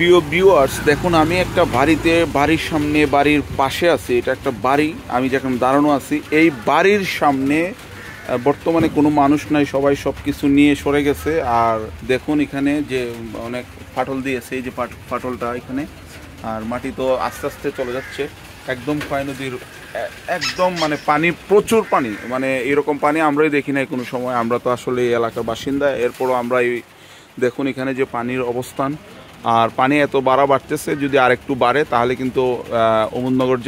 প্রিয় ভিউয়ার্স, দেখুন আমি একটা বাড়ির সামনে, বাড়ির পাশে আছি। এটা একটা বাড়ি, আমি যেখানে দাঁড়ানো আছি এই বাড়ির সামনে বর্তমানে কোনো মানুষ নাই, সবাই সব কিছু নিয়ে সরে গেছে। আর দেখুন এখানে যে অনেক ফাটল দিয়েছে, এই যে ফাটলটা এখানে, আর মাটি তো আস্তে আস্তে চলে যাচ্ছে একদম খোয়াই নদীর একদম, মানে পানি, প্রচুর পানি, মানে এরকম পানি আমরাই দেখি নাই কোনো সময়। আমরা তো আসলে এই এলাকার বাসিন্দা, এরপরও আমরা এই দেখুন এখানে যে পানির অবস্থান, আর পানি এত বাড়তেছে। যদি আরেকটু বাড়ে তাহলে কিন্তু অমুদনগর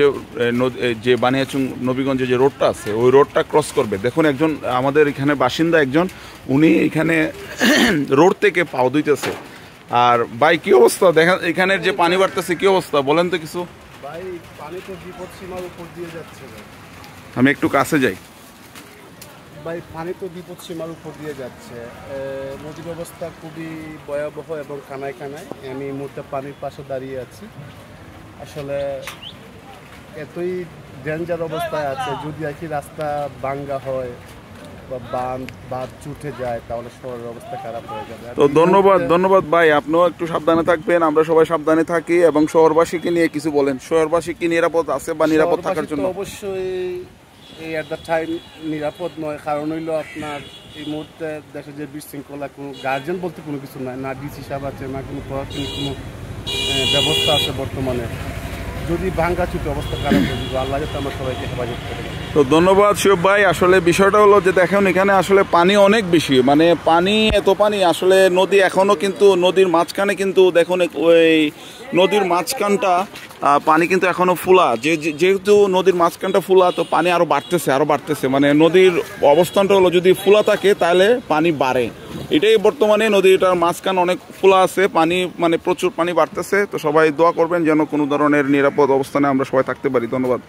যে বানিয়াচং নবীগঞ্জে যে রোডটা আছে ওই রোডটা ক্রস করবে। দেখুন একজন আমাদের এখানে বাসিন্দা, একজন উনি এখানে রোড থেকে পাও দিতেছে। আর ভাই কি অবস্থা দেখেন, এখানের যে পানি বাড়তেছে কি অবস্থা বলেন তো কিছু। ভাই পানি তো বিপদ সীমার উপর দিয়ে যাচ্ছে। আমি একটু কাছে যাই। ভাই পানি তো বিপদ সীমার উপর দিয়ে যাচ্ছে, নদীর অবস্থা খুবই ভয়াবহ এবং কানায় কানায়। আমি এই মুহূর্তে পানির পাশে দাঁড়িয়ে আছি। আসলে এতই ডেঞ্জার অবস্থায় আছে, যদি একই রাস্তা ভাঙ্গা হয় বা বাঁধ চুটে যায় তাহলে শহরের অবস্থা খারাপ হয়ে যাবে। তো ধন্যবাদ ভাই, আপনিও একটু সাবধানে থাকবেন, আমরা সবাই সাবধানে থাকি। এবং শহরবাসীকে নিয়ে কিছু বলেন, শহরবাসী কি নিরাপদ আছে বা নিরাপদ থাকার জন্য? অবশ্যই এই অ্যাট দ্য টাইম নিরাপদ নয়, কারণ হইলো আপনার এই মুহূর্তে দেশে যে বিশৃঙ্খলা, কোনো গার্জেন বলতে কোনো কিছু নাই, না ডিসি সাহেব আছে, না কোনো প্রশাসনিক কোনো ব্যবস্থা আছে বর্তমানে। যদি ভাঙ্গাচুটি অবস্থা খারাপ হয়ে যাবে, আল্লাহ যাতে আমরা সবাইকে হেফাজত করে। তো ধন্যবাদ শিব ভাই। আসলে বিষয়টা হলো যে দেখেন এখানে আসলে পানি অনেক বেশি, মানে পানি, এত পানি আসলে নদী এখনও কিন্তু নদীর মাঝখানে কিন্তু দেখুন ওই নদীর মাঝখানটা পানি কিন্তু এখনও ফুলা, যেহেতু নদীর মাঝখানটা ফুলা তো পানি আরও বাড়তেছে। মানে নদীর অবস্থানটা হলো যদি ফুলা থাকে তাহলে পানি বাড়ে, এটাই বর্তমানে নদীটার মাঝখান অনেক ফুলা আছে, পানি মানে প্রচুর পানি বাড়তেছে। তো সবাই দোয়া করবেন যেন কোনো ধরনের নিরাপদ অবস্থানে আমরা সবাই থাকতে পারি। ধন্যবাদ।